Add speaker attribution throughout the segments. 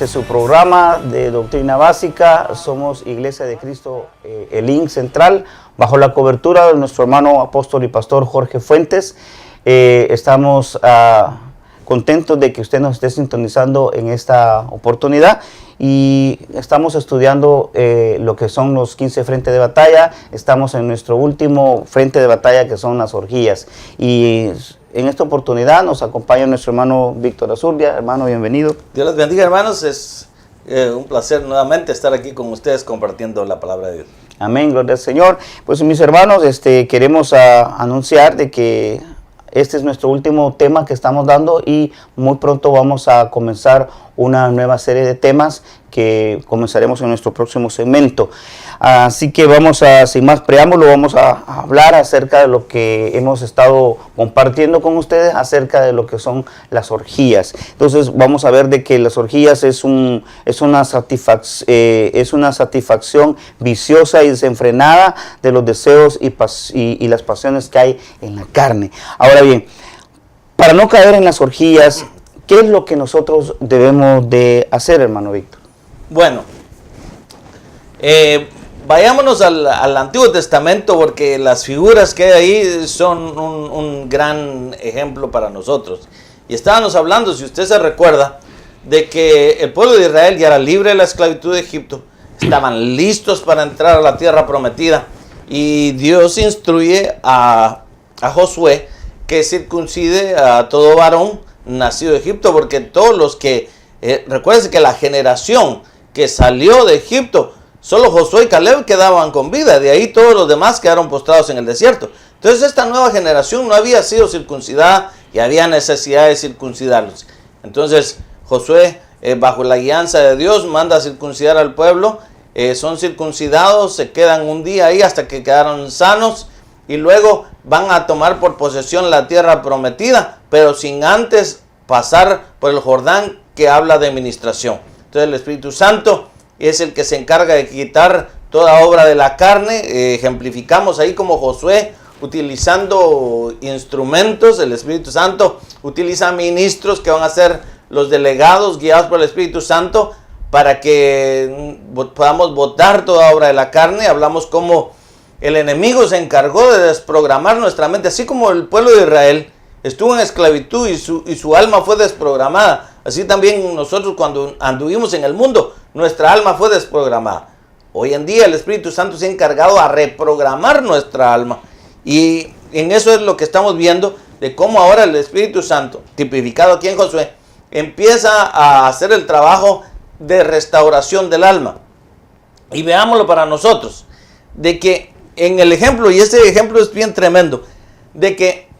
Speaker 1: Este es su programa de doctrina básica. Somos Iglesia de Cristo Elín Central, bajo la cobertura de nuestro hermano apóstol y pastor Jorge Fuentes. Estamos contentos de que usted nos esté sintonizando en esta oportunidad y estamos estudiando lo que son los 15 frentes de batalla. Estamos en nuestro último frente de batalla, que son las orgías, y en esta oportunidad nos acompaña nuestro hermano Víctor Azurdia. Hermano, bienvenido.
Speaker 2: Dios les bendiga, hermanos. Es un placer nuevamente estar aquí con ustedes compartiendo la palabra de Dios.
Speaker 1: Amén, gloria al Señor. Pues mis hermanos, queremos anunciar de que este es nuestro último tema que estamos dando y muy pronto vamos a comenzar una nueva serie de temas que comenzaremos en nuestro próximo segmento. Así que sin más preámbulo, vamos a hablar acerca de lo que hemos estado compartiendo con ustedes, acerca de lo que son las orgías. Entonces vamos a ver de que las orgías es una satisfacción viciosa y desenfrenada de los deseos y las pasiones que hay en la carne. Ahora bien, para no caer en las orgías, ¿qué es lo que nosotros debemos de hacer, hermano Víctor?
Speaker 2: Bueno, vayámonos al Antiguo Testamento, porque las figuras que hay ahí son un gran ejemplo para nosotros. Y estábamos hablando, si usted se recuerda, de que el pueblo de Israel ya era libre de la esclavitud de Egipto, estaban listos para entrar a la tierra prometida, y Dios instruye a Josué que circuncide a todo varón nacido de Egipto, porque todos los que, recuérdense que la generación que salió de Egipto, solo Josué y Caleb quedaban con vida, de ahí todos los demás quedaron postrados en el desierto. Entonces esta nueva generación no había sido circuncidada y había necesidad de circuncidarlos. Entonces Josué, bajo la guianza de Dios, manda a circuncidar al pueblo, son circuncidados, se quedan un día ahí hasta que quedaron sanos, y luego van a tomar por posesión la tierra prometida, pero sin antes pasar por el Jordán, que habla de ministración. Entonces el Espíritu Santo es el que se encarga de quitar toda obra de la carne. Ejemplificamos ahí como Josué, utilizando instrumentos. El Espíritu Santo utiliza ministros que van a ser los delegados guiados por el Espíritu Santo para que podamos botar toda obra de la carne. Hablamos como el enemigo se encargó de desprogramar nuestra mente, así como el pueblo de Israel estuvo en esclavitud y su alma fue desprogramada. Así también nosotros, cuando anduvimos en el mundo, nuestra alma fue desprogramada. Hoy en día el Espíritu Santo se ha encargado a reprogramar nuestra alma. Y en eso es lo que estamos viendo, de cómo ahora el Espíritu Santo, tipificado aquí en Josué, empieza a hacer el trabajo de restauración del alma. Y veámoslo para nosotros, de que en el ejemplo, y este ejemplo es bien tremendo, de que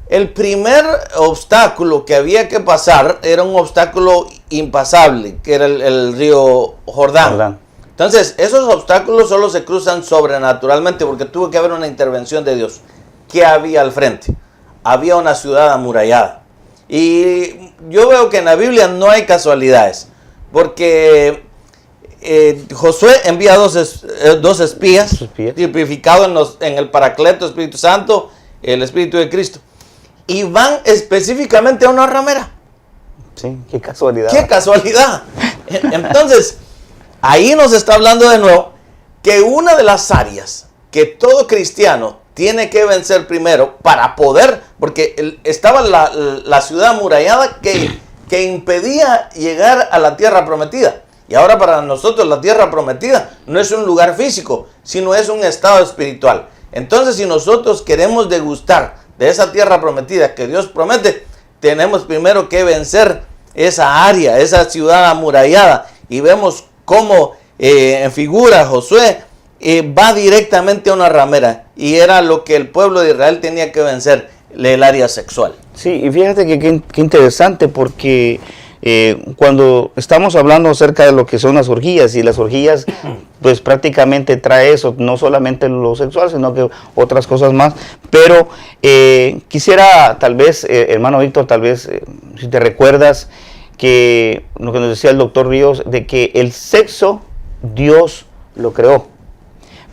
Speaker 2: el primer obstáculo que había que pasar era un obstáculo impasable, que era el río Jordán. Entonces, esos obstáculos solo se cruzan sobrenaturalmente, porque tuvo que haber una intervención de Dios. ¿Qué había al frente? Había una ciudad amurallada. Y yo veo que en la Biblia no hay casualidades, porque Josué envía dos espías, tipificados en el Paracleto, Espíritu Santo, el Espíritu de Cristo. Y van específicamente a una ramera.
Speaker 1: Sí, qué casualidad.
Speaker 2: ¡Qué casualidad! Entonces, ahí nos está hablando de nuevo que una de las áreas que todo cristiano tiene que vencer primero para poder, porque estaba la ciudad amurallada que impedía llegar a la tierra prometida. Y ahora para nosotros la tierra prometida no es un lugar físico, sino es un estado espiritual. Entonces, si nosotros queremos degustar de esa tierra prometida que Dios promete, tenemos primero que vencer esa área, esa ciudad amurallada. Y vemos cómo en figura Josué va directamente a una ramera, y era lo que el pueblo de Israel tenía que vencer, el área sexual.
Speaker 1: Sí, y fíjate que qué interesante, porque cuando estamos hablando acerca de lo que son las orgías, y las orgías pues prácticamente trae eso, no solamente lo sexual, sino que otras cosas más. Pero quisiera tal vez, hermano Víctor, tal vez si te recuerdas que lo que nos decía el doctor Ríos, de que el sexo Dios lo creó,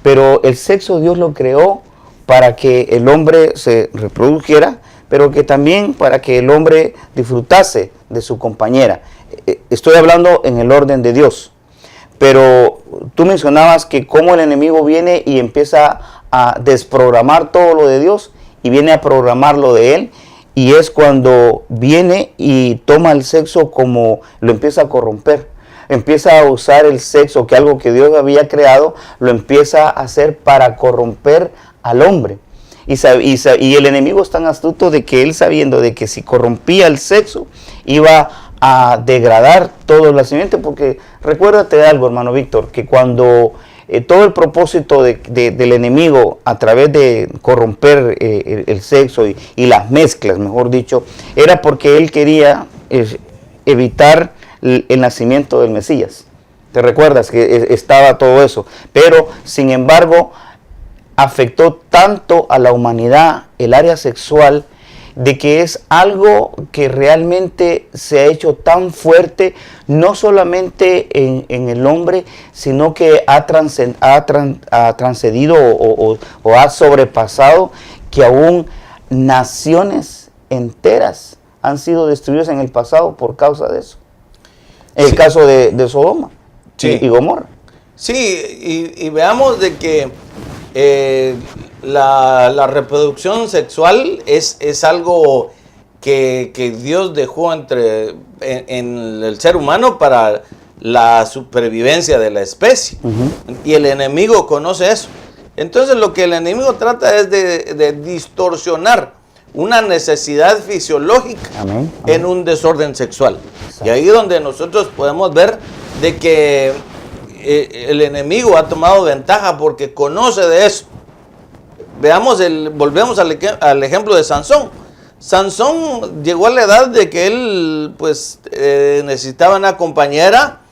Speaker 1: pero el sexo Dios lo creó para que el hombre se reprodujera, pero que también para que el hombre disfrutase de su compañera. Estoy hablando en el orden de Dios. Pero tú mencionabas que cómo el enemigo viene y empieza a desprogramar todo lo de Dios y viene a programar lo de él, y es cuando viene y toma el sexo, como lo empieza a corromper. Empieza a usar el sexo, que algo que Dios había creado, lo empieza a hacer para corromper al hombre. Y el enemigo es tan astuto de que él, sabiendo de que si corrompía el sexo, iba a degradar todo el nacimiento, porque recuérdate de algo, hermano Víctor, que cuando todo el propósito del enemigo a través de corromper el sexo y las mezclas, mejor dicho, era porque él quería evitar el nacimiento del Mesías. ¿Te recuerdas que estaba todo eso? Pero, sin embargo, afectó tanto a la humanidad el área sexual, de que es algo que realmente se ha hecho tan fuerte, no solamente en el hombre, sino que ha transcedido o ha sobrepasado, que aún naciones enteras han sido destruidas en el pasado por causa de eso. El caso de Sodoma y Gomorra.
Speaker 2: Sí, y veamos de que la reproducción sexual es algo que Dios dejó en el ser humano para la supervivencia de la especie. Y el enemigo conoce eso. Entonces lo que el enemigo trata es de distorsionar una necesidad fisiológica en un desorden sexual. Exacto. Y ahí es donde nosotros podemos ver de que el enemigo ha tomado ventaja porque conoce de eso. Volvemos al ejemplo de Sansón. Sansón llegó a la edad de que él necesitaba una compañera,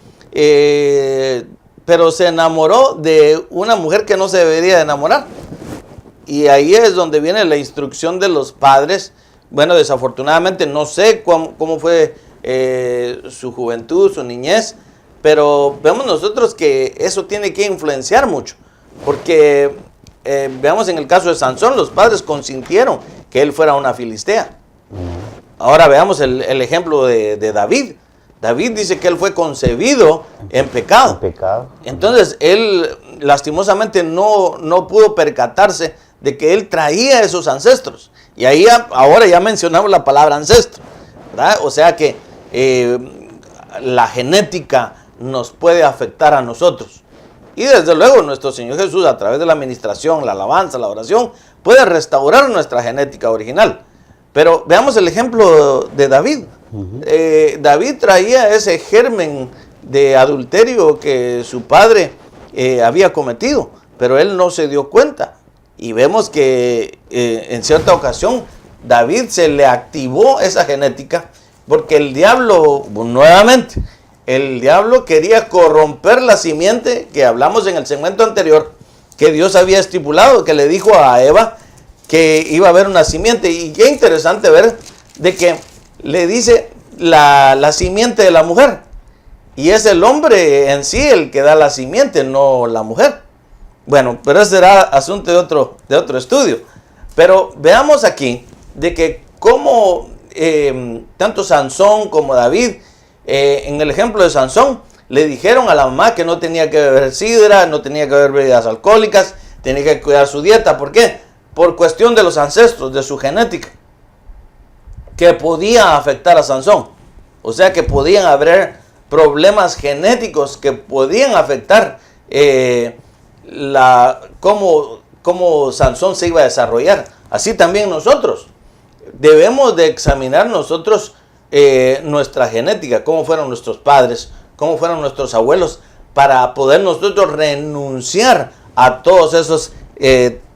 Speaker 2: pero se enamoró de una mujer que no se debería de enamorar. Y ahí es donde viene la instrucción de los padres. Bueno, desafortunadamente no sé cómo fue su juventud, su niñez, pero vemos nosotros que eso tiene que influenciar mucho, porque veamos en el caso de Sansón, los padres consintieron que él fuera una filistea. Ahora veamos el ejemplo de David. David dice que él fue concebido en pecado. Entonces él lastimosamente no pudo percatarse de que él traía esos ancestros. Y ahí ahora ya mencionamos la palabra ancestro, ¿verdad? O sea que la genética nos puede afectar a nosotros. Y desde luego nuestro Señor Jesús, a través de la administración, la alabanza, la oración, puede restaurar nuestra genética original. Pero veamos el ejemplo de David. David traía ese germen de adulterio que su padre había cometido, pero él no se dio cuenta. Y vemos que en cierta ocasión David se le activó esa genética, porque el diablo, nuevamente, el diablo quería corromper la simiente que hablamos en el segmento anterior, que Dios había estipulado, que le dijo a Eva que iba a haber una simiente. Y qué interesante ver de que le dice la simiente de la mujer, y es el hombre en sí el que da la simiente, no la mujer. Bueno, pero ese será asunto de otro estudio. Pero veamos aquí de que cómo tanto Sansón como David, en el ejemplo de Sansón, le dijeron a la mamá que no tenía que beber sidra, no tenía que beber bebidas alcohólicas, tenía que cuidar su dieta. ¿Por qué? Por cuestión de los ancestros, de su genética, que podía afectar a Sansón. O sea que podían haber problemas genéticos que podían afectar cómo Sansón se iba a desarrollar. Así también nosotros debemos de examinar nosotros nuestra genética, cómo fueron nuestros padres, cómo fueron nuestros abuelos, para poder nosotros renunciar a todos esos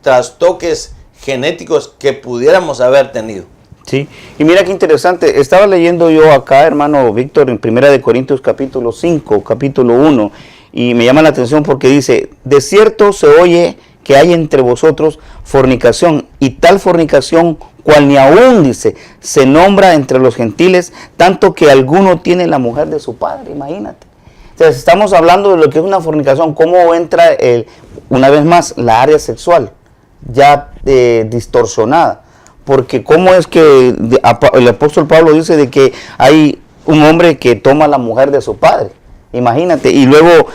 Speaker 2: trastoques genéticos que pudiéramos haber tenido.
Speaker 1: Sí, y mira qué interesante, estaba leyendo yo acá, hermano Víctor, en 1 Corintios capítulo 5, capítulo 1, y me llama la atención porque dice: de cierto se oye que hay entre vosotros fornicación, y tal fornicación cual ni aún, dice, se nombra entre los gentiles, tanto que alguno tiene la mujer de su padre. Imagínate. Entonces estamos hablando de lo que es una fornicación, cómo entra una vez más la área sexual ya distorsionada, porque cómo es que el apóstol Pablo dice de que hay un hombre que toma la mujer de su padre. Imagínate, y luego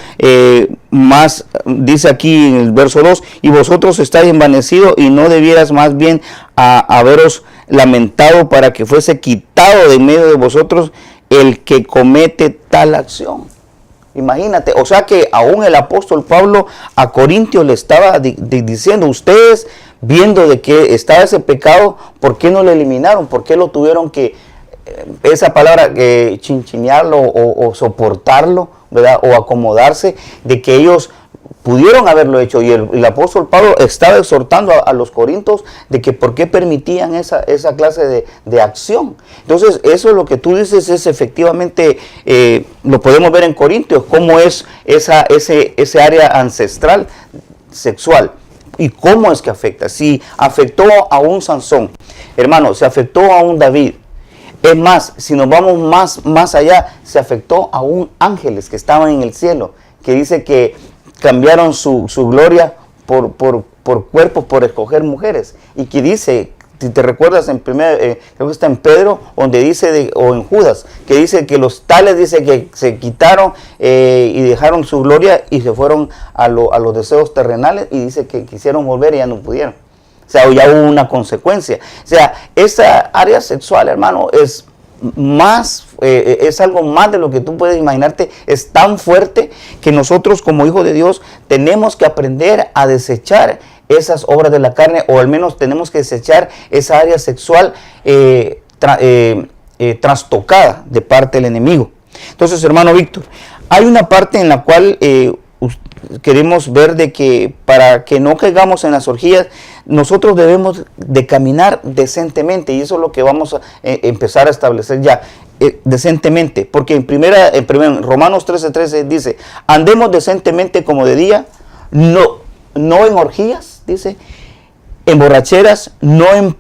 Speaker 1: más dice aquí en el verso 2, y vosotros estáis envanecidos y no debieras más bien haberos lamentado para que fuese quitado de medio de vosotros el que comete tal acción. Imagínate, o sea que aún el apóstol Pablo a Corintios le estaba diciendo, ustedes viendo de que estaba ese pecado, ¿por qué no lo eliminaron? ¿Por qué lo tuvieron que, esa palabra, chinchinearlo o soportarlo, ¿verdad? O acomodarse, de que ellos pudieron haberlo hecho? Y el apóstol Pablo estaba exhortando a los corintios de que por qué permitían esa clase de acción. Entonces, eso es lo que tú dices, es efectivamente, lo podemos ver en Corintios, cómo es ese área ancestral sexual. ¿Y cómo es que afecta? Si afectó a un Sansón, hermano, se afectó a un David. Es más, si nos vamos más allá, se afectó a un ángeles que estaban en el cielo, que dice que cambiaron su gloria por cuerpos, por escoger mujeres. Y que dice, si te recuerdas, creo que está en Pedro, donde dice, o en Judas, que dice que los tales, dice que se quitaron y dejaron su gloria y se fueron a los deseos terrenales, y dice que quisieron volver y ya no pudieron. O sea, ya hubo una consecuencia. O sea, esa área sexual, hermano, es algo más de lo que tú puedes imaginarte. Es tan fuerte que nosotros como hijos de Dios tenemos que aprender a desechar esas obras de la carne, o al menos tenemos que desechar esa área sexual trastocada de parte del enemigo. Entonces, hermano Víctor, hay una parte en la cual queremos ver de que para que no caigamos en las orgías, nosotros debemos de caminar decentemente, y eso es lo que vamos a empezar a establecer ya, decentemente, porque en Romanos 13:13 dice, andemos decentemente como de día, no en orgías, dice, en borracheras, no en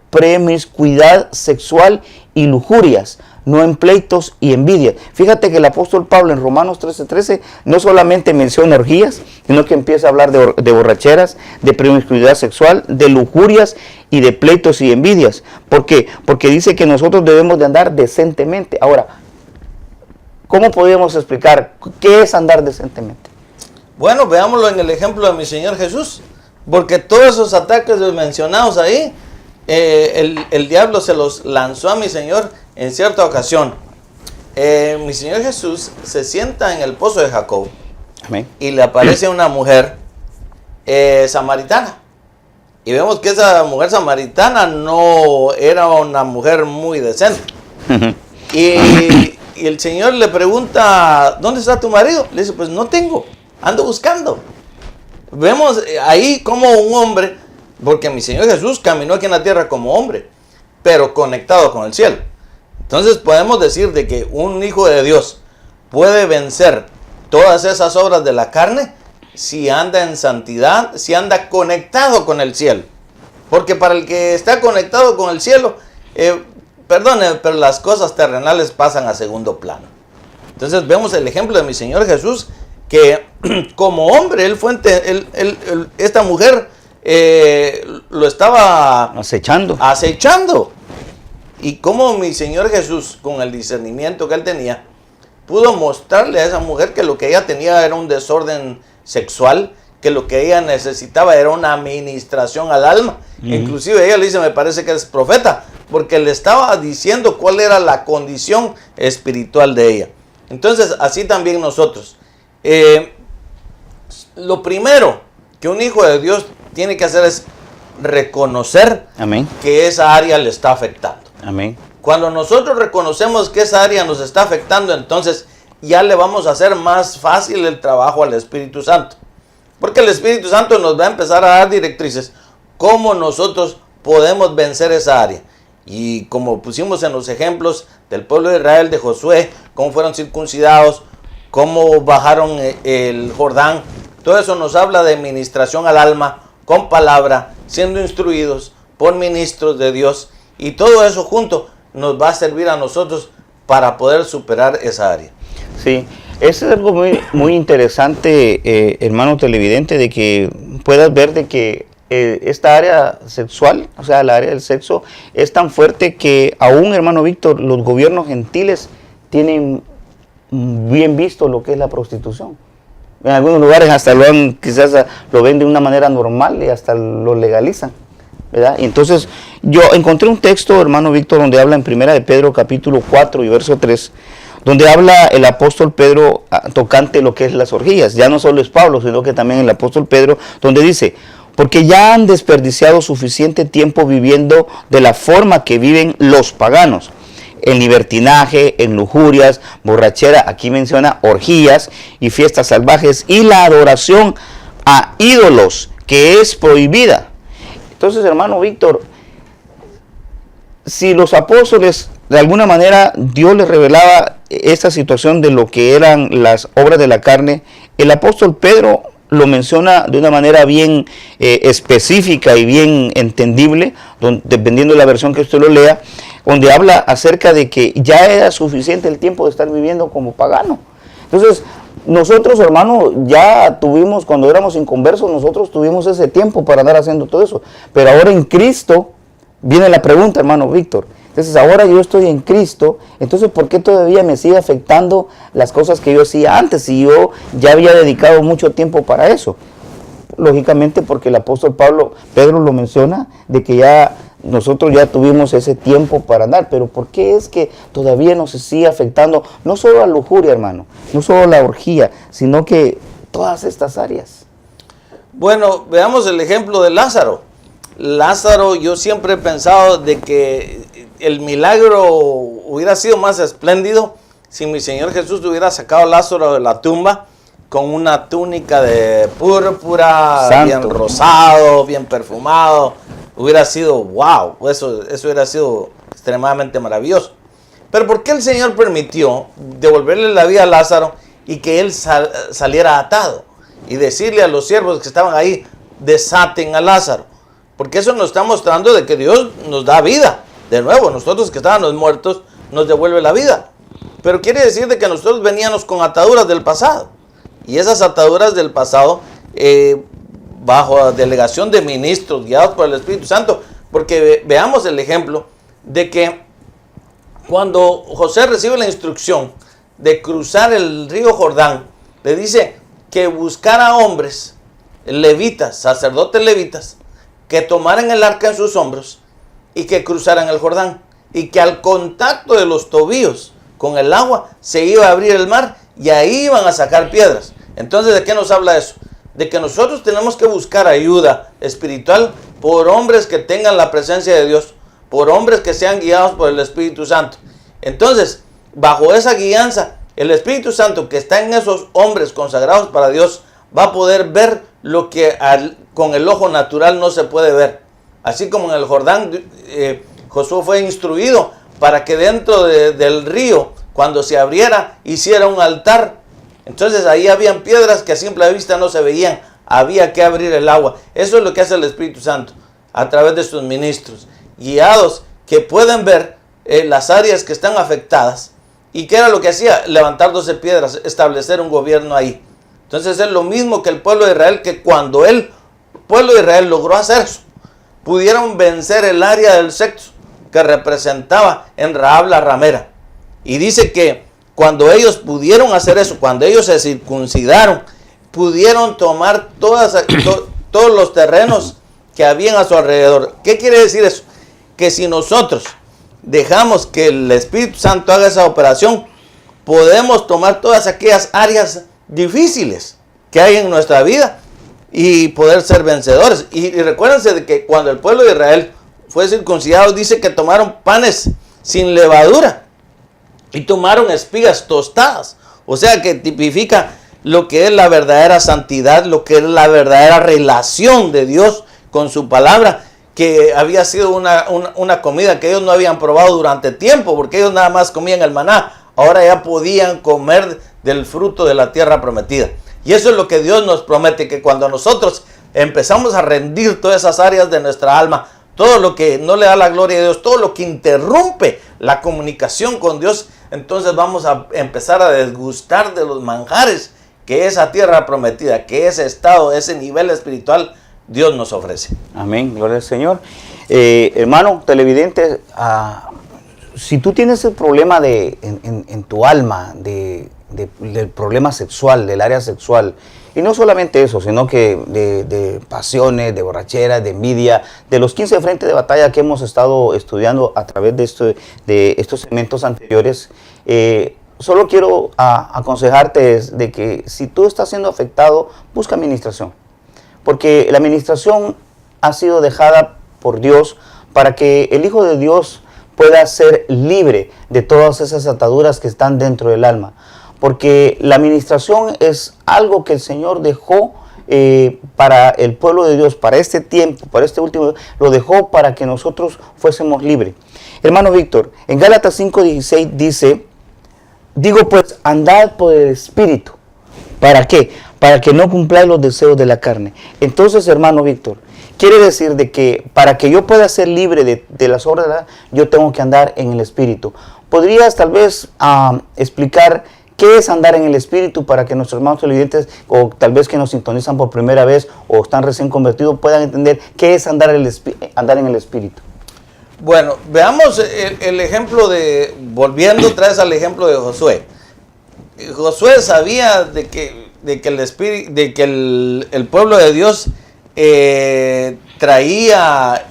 Speaker 1: promiscuidad sexual y lujurias, no en pleitos y envidias. Fíjate que el apóstol Pablo en Romanos 13:13 no solamente menciona orgías, sino que empieza a hablar de borracheras, de promiscuidad sexual, de lujurias y de pleitos y envidias. ¿Por qué? Porque dice que nosotros debemos de andar decentemente. Ahora, ¿cómo podemos explicar qué es andar decentemente?
Speaker 2: Bueno, veámoslo en el ejemplo de mi Señor Jesús, porque todos esos ataques mencionados ahí, el diablo se los lanzó a mi Señor en cierta ocasión. Mi Señor Jesús se sienta en el pozo de Jacob.
Speaker 1: Amén.
Speaker 2: Y le aparece una mujer samaritana. Y vemos que esa mujer samaritana no era una mujer muy decente. Y el Señor le pregunta, ¿dónde está tu marido? Le dice, pues no tengo, ando buscando. Vemos ahí como un hombre, porque mi Señor Jesús caminó aquí en la tierra como hombre, pero conectado con el cielo. Entonces podemos decir de que un hijo de Dios puede vencer todas esas obras de la carne si anda en santidad, si anda conectado con el cielo. Porque para el que está conectado con el cielo, perdone, pero las cosas terrenales pasan a segundo plano. Entonces vemos el ejemplo de mi Señor Jesús, que como hombre, esta mujer lo estaba acechando. Y como mi Señor Jesús, con el discernimiento que él tenía, pudo mostrarle a esa mujer que lo que ella tenía era un desorden sexual, que lo que ella necesitaba era una administración al alma. Inclusive ella le dice, me parece que es profeta, porque le estaba diciendo cuál era la condición espiritual de ella. Entonces, así también nosotros. Lo primero que un hijo de Dios tiene que hacer es reconocer
Speaker 1: Amén.
Speaker 2: que esa área le está afectando.
Speaker 1: Amén.
Speaker 2: Cuando nosotros reconocemos que esa área nos está afectando, entonces ya le vamos a hacer más fácil el trabajo al Espíritu Santo. Porque el Espíritu Santo nos va a empezar a dar directrices cómo nosotros podemos vencer esa área. Y como pusimos en los ejemplos del pueblo de Israel, de Josué, cómo fueron circuncidados, cómo bajaron el Jordán, todo eso nos habla de ministración al alma, con palabra, siendo instruidos por ministros de Dios. Y todo eso junto nos va a servir a nosotros para poder superar esa área.
Speaker 1: Sí, eso es algo muy interesante, hermano televidente, de que puedas ver de que esta área sexual, o sea, la área del sexo, es tan fuerte que aún, hermano Víctor, los gobiernos gentiles tienen bien visto lo que es la prostitución. En algunos lugares hasta quizás lo ven de una manera normal y hasta lo legalizan, ¿verdad? Y entonces yo encontré un texto, hermano Víctor, donde habla en Primera de Pedro capítulo 4 y verso 3, donde habla el apóstol Pedro tocante lo que es las orgías. Ya no solo es Pablo, sino que también el apóstol Pedro, donde dice: porque ya han desperdiciado suficiente tiempo viviendo de la forma que viven los paganos, en libertinaje, en lujurias, borrachera, aquí menciona orgías y fiestas salvajes, y la adoración a ídolos, que es prohibida. Entonces, hermano Víctor, si los apóstoles, de alguna manera, Dios les revelaba esta situación de lo que eran las obras de la carne, el apóstol Pedro lo menciona de una manera bien específica y bien entendible, dependiendo de la versión que usted lo lea, donde habla acerca de que ya era suficiente el tiempo de estar viviendo como pagano. Entonces, nosotros, hermano, ya tuvimos, cuando éramos inconversos, nosotros tuvimos ese tiempo para andar haciendo todo eso. Pero ahora en Cristo, viene la pregunta, hermano Víctor. Entonces, ahora yo estoy en Cristo, entonces, ¿por qué todavía me sigue afectando las cosas que yo hacía antes si yo ya había dedicado mucho tiempo para eso? Lógicamente, porque el apóstol Pedro lo menciona, de que ya nosotros ya tuvimos ese tiempo para andar, pero ¿por qué es que todavía nos sigue afectando? No solo la lujuria, hermano, no solo la orgía, sino que todas estas áreas.
Speaker 2: Bueno, veamos el ejemplo de Lázaro. Lázaro, yo siempre he pensado de que el milagro hubiera sido más espléndido si mi Señor Jesús hubiera sacado a Lázaro de la tumba con una túnica de púrpura,
Speaker 1: Santo,
Speaker 2: bien rosado, bien perfumado. Hubiera sido wow, eso hubiera sido extremadamente maravilloso. Pero ¿por qué el Señor permitió devolverle la vida a Lázaro y que él saliera atado? Y decirle a los siervos que estaban ahí: desaten a Lázaro. Porque eso nos está mostrando de que Dios nos da vida. De nuevo, nosotros que estábamos muertos, nos devuelve la vida. Pero quiere decir de que nosotros veníamos con ataduras del pasado. Y esas ataduras del pasado, bajo delegación de ministros guiados por el Espíritu Santo, porque veamos el ejemplo de que cuando José recibe la instrucción de cruzar el río Jordán, le dice que buscara hombres levitas, sacerdotes levitas, que tomaran el arca en sus hombros y que cruzaran el Jordán, y que al contacto de los tobillos con el agua se iba a abrir el mar y ahí iban a sacar piedras. Entonces, ¿de qué nos habla eso? De que nosotros tenemos que buscar ayuda espiritual por hombres que tengan la presencia de Dios, por hombres que sean guiados por el Espíritu Santo. Entonces, bajo esa guianza, el Espíritu Santo que está en esos hombres consagrados para Dios va a poder ver lo que con el ojo natural no se puede ver. Así como en el Jordán, Josué fue instruido para que dentro del río, cuando se abriera, hiciera un altar. Entonces ahí habían piedras que a simple vista no se veían. Había que abrir el agua. Eso es lo que hace el Espíritu Santo a través de sus ministros, guiados que pueden ver las áreas que están afectadas. ¿Y qué era lo que hacía? Levantar 12 piedras, establecer un gobierno ahí. Entonces es lo mismo que el pueblo de Israel, que cuando el pueblo de Israel logró hacer eso, pudieron vencer el área del sexo que representaba en Rahab la ramera. Y dice que cuando ellos pudieron hacer eso, cuando ellos se circuncidaron, pudieron tomar todos los terrenos que habían a su alrededor. ¿Qué quiere decir eso? Que si nosotros dejamos que el Espíritu Santo haga esa operación, podemos tomar todas aquellas áreas difíciles que hay en nuestra vida y poder ser vencedores. Y recuérdense de que cuando el pueblo de Israel fue circuncidado, dice que tomaron panes sin levadura y tomaron espigas tostadas. O sea que tipifica lo que es la verdadera santidad, lo que es la verdadera relación de Dios con su palabra, que había sido una comida que ellos no habían probado durante tiempo, porque ellos nada más comían el maná. Ahora ya podían comer del fruto de la tierra prometida. Y eso es lo que Dios nos promete, que cuando nosotros empezamos a rendir todas esas áreas de nuestra alma, todo lo que no le da la gloria a Dios, todo lo que interrumpe la comunicación con Dios, entonces vamos a empezar a desgustar de los manjares que esa tierra prometida, que ese estado, ese nivel espiritual Dios nos ofrece.
Speaker 1: Amén, gloria al Señor. Hermano televidente, si tú tienes el problema en tu alma, del problema sexual, del área sexual, y no solamente eso, sino que de pasiones, de borrachera, de envidia, de los 15 frentes de batalla que hemos estado estudiando a través de estos segmentos anteriores, solo quiero aconsejarte de que si tú estás siendo afectado, busca administración. Porque la administración ha sido dejada por Dios para que el Hijo de Dios pueda ser libre de todas esas ataduras que están dentro del alma. Porque la administración es algo que el Señor dejó para el pueblo de Dios, para este tiempo, para este último, lo dejó para que nosotros fuésemos libres. Hermano Víctor, en Gálatas 5:16 dice, digo pues, andad por el Espíritu. ¿Para qué? Para que no cumpláis los deseos de la carne. Entonces, hermano Víctor, quiere decir de que para que yo pueda ser libre de las obras de la, yo tengo que andar en el Espíritu. ¿Podrías tal vez explicar qué es andar en el Espíritu para que nuestros hermanos televidentes, o tal vez que nos sintonizan por primera vez o están recién convertidos, puedan entender qué es andar en el Espíritu?
Speaker 2: Bueno, veamos el ejemplo volviendo otra vez al ejemplo de Josué. Josué sabía de que el pueblo de Dios traía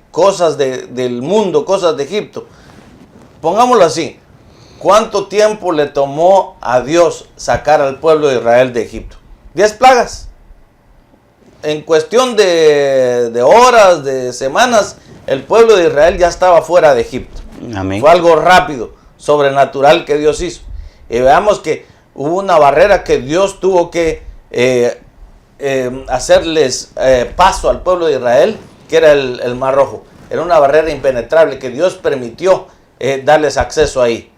Speaker 2: cosas del mundo, cosas de Egipto. Pongámoslo así, ¿cuánto tiempo le tomó a Dios sacar al pueblo de Israel de Egipto? 10 plagas. En cuestión de horas, de semanas, el pueblo de Israel ya estaba fuera de Egipto.
Speaker 1: Amén.
Speaker 2: Fue algo rápido, sobrenatural que Dios hizo. Y veamos que hubo una barrera que Dios tuvo que hacerles paso al pueblo de Israel, que era el Mar Rojo. Era una barrera impenetrable que Dios permitió darles acceso ahí.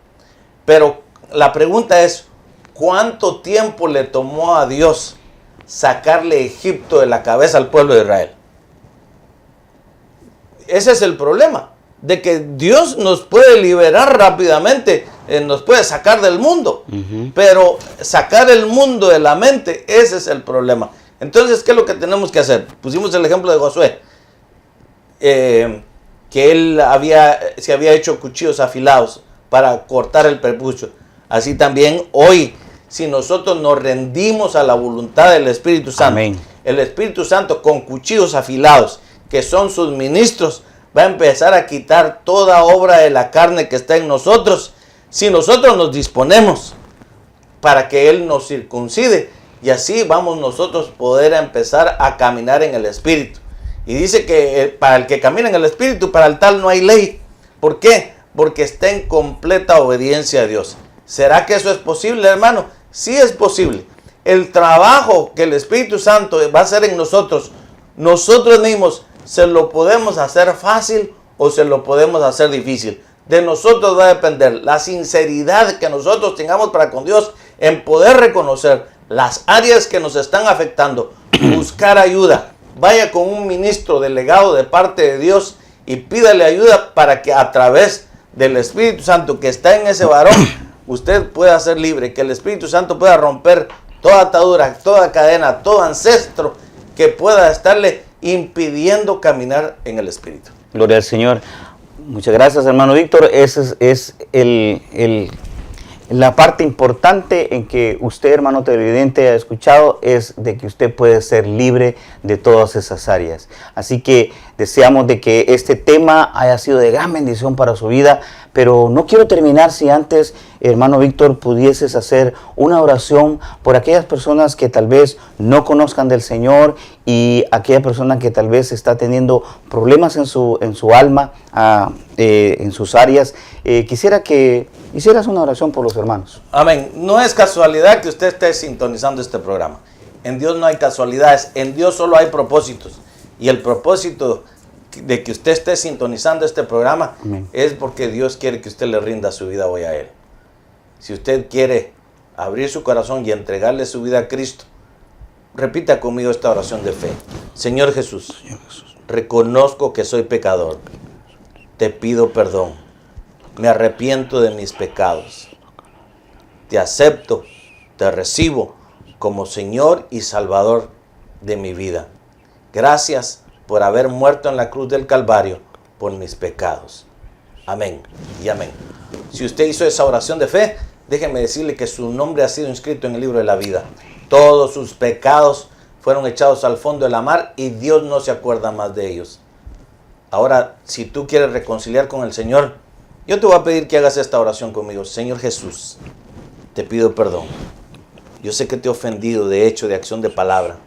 Speaker 2: Pero la pregunta es, ¿cuánto tiempo le tomó a Dios sacarle Egipto de la cabeza al pueblo de Israel? Ese es el problema, de que Dios nos puede liberar rápidamente, nos puede sacar del mundo, pero sacar el mundo de la mente, ese es el problema. Entonces, ¿qué es lo que tenemos que hacer? Pusimos el ejemplo de Josué, que él se había hecho cuchillos afilados para cortar el prepucio. Así también hoy, si nosotros nos rendimos a la voluntad del Espíritu Santo,
Speaker 1: amén,
Speaker 2: el Espíritu Santo con cuchillos afilados, que son sus ministros, va a empezar a quitar toda obra de la carne que está en nosotros, si nosotros nos disponemos para que Él nos circuncide, y así vamos nosotros poder empezar a caminar en el Espíritu. Y dice que para el que camina en el Espíritu, para el tal no hay ley. ¿Por qué? Porque está en completa obediencia a Dios. ¿Será que eso es posible, hermano? Sí es posible. El trabajo que el Espíritu Santo va a hacer en nosotros mismos, se lo podemos hacer fácil o se lo podemos hacer difícil. De nosotros va a depender la sinceridad que nosotros tengamos para con Dios en poder reconocer las áreas que nos están afectando, buscar ayuda. Vaya con un ministro delegado de parte de Dios y pídale ayuda para que a través del Espíritu Santo que está en ese varón, usted pueda ser libre, que el Espíritu Santo pueda romper toda atadura, toda cadena, todo ancestro que pueda estarle impidiendo caminar en el Espíritu.
Speaker 1: Gloria al Señor. Muchas gracias, hermano Víctor. Esa es la parte importante en que usted, hermano televidente, ha escuchado, es de que usted puede ser libre de todas esas áreas. Así que deseamos de que este tema haya sido de gran bendición para su vida, pero no quiero terminar si antes, hermano Víctor, pudieses hacer una oración por aquellas personas que tal vez no conozcan del Señor y aquella persona que tal vez está teniendo problemas en su alma, en sus áreas. Quisiera que hicieras una oración por los hermanos.
Speaker 2: Amén. No es casualidad que usted esté sintonizando este programa. En Dios no hay casualidades, en Dios solo hay propósitos. Y el propósito de que usted esté sintonizando este programa, amén, es porque Dios quiere que usted le rinda su vida hoy a Él. Si usted quiere abrir su corazón y entregarle su vida a Cristo, repita conmigo esta oración de fe. Señor Jesús, reconozco que soy pecador. Te pido perdón. Me arrepiento de mis pecados. Te acepto, te recibo como Señor y Salvador de mi vida. Gracias por haber muerto en la cruz del Calvario por mis pecados. Amén y amén. Si usted hizo esa oración de fe, déjeme decirle que su nombre ha sido inscrito en el libro de la vida. Todos sus pecados fueron echados al fondo de la mar y Dios no se acuerda más de ellos. Ahora, si tú quieres reconciliar con el Señor, yo te voy a pedir que hagas esta oración conmigo. Señor Jesús, te pido perdón. Yo sé que te he ofendido de hecho, de acción, de palabra.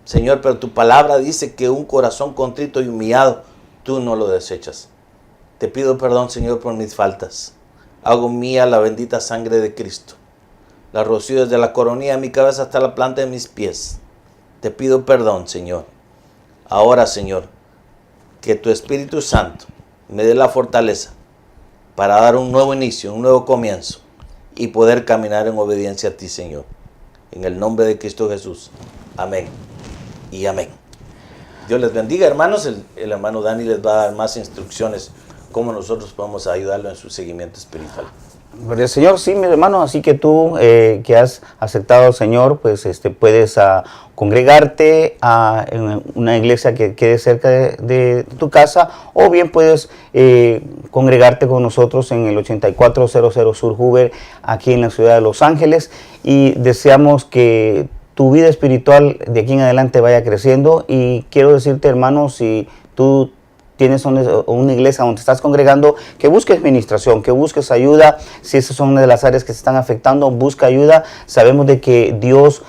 Speaker 2: Señor, pero tu palabra dice que un corazón contrito y humillado, tú no lo desechas. Te pido perdón, Señor, por mis faltas. Hago mía la bendita sangre de Cristo. La rocío desde la coronilla de mi cabeza hasta la planta de mis pies. Te pido perdón, Señor. Ahora, Señor, que tu Espíritu Santo me dé la fortaleza para dar un nuevo inicio, un nuevo comienzo y poder caminar en obediencia a ti, Señor. En el nombre de Cristo Jesús. Amén y amén. Dios les bendiga, hermanos. El hermano Dani les va a dar más instrucciones cómo nosotros podemos ayudarlo en su seguimiento espiritual.
Speaker 1: Gloria al Señor, sí, mi hermano, así que tú que has aceptado al Señor, pues puedes congregarte en una iglesia que quede cerca de tu casa, o bien puedes congregarte con nosotros en el 8400 Sur Hoover, aquí en la ciudad de Los Ángeles, y deseamos que tu vida espiritual de aquí en adelante vaya creciendo. Y quiero decirte, hermano, si tú tienes una iglesia donde estás congregando, que busques administración, que busques ayuda. Si esas son una de las áreas que se están afectando, busca ayuda. Sabemos de que Dios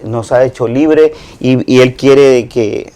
Speaker 1: nos ha hecho libre y Él quiere que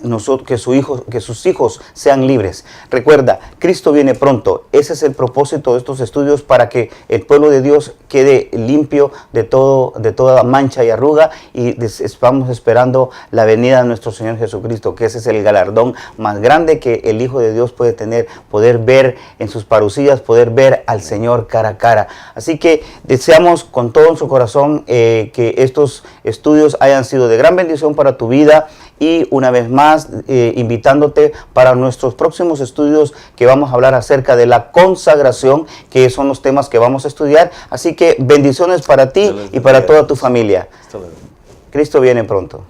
Speaker 1: sus hijos sean libres. Recuerda, Cristo viene pronto. Ese es el propósito de estos estudios, para que el pueblo de Dios quede limpio de toda mancha y arruga, y estamos esperando la venida de nuestro Señor Jesucristo, que ese es el galardón más grande que el Hijo de Dios puede tener, poder ver en sus parucías, poder ver al Señor cara a cara. Así que deseamos con todo en su corazón que estos estudios hayan sido de gran bendición para tu vida, y una vez más invitándote para nuestros próximos estudios, que vamos a hablar acerca de la consagración, que son los temas que vamos a estudiar. Así que bendiciones para ti y para toda tu familia. Cristo viene pronto.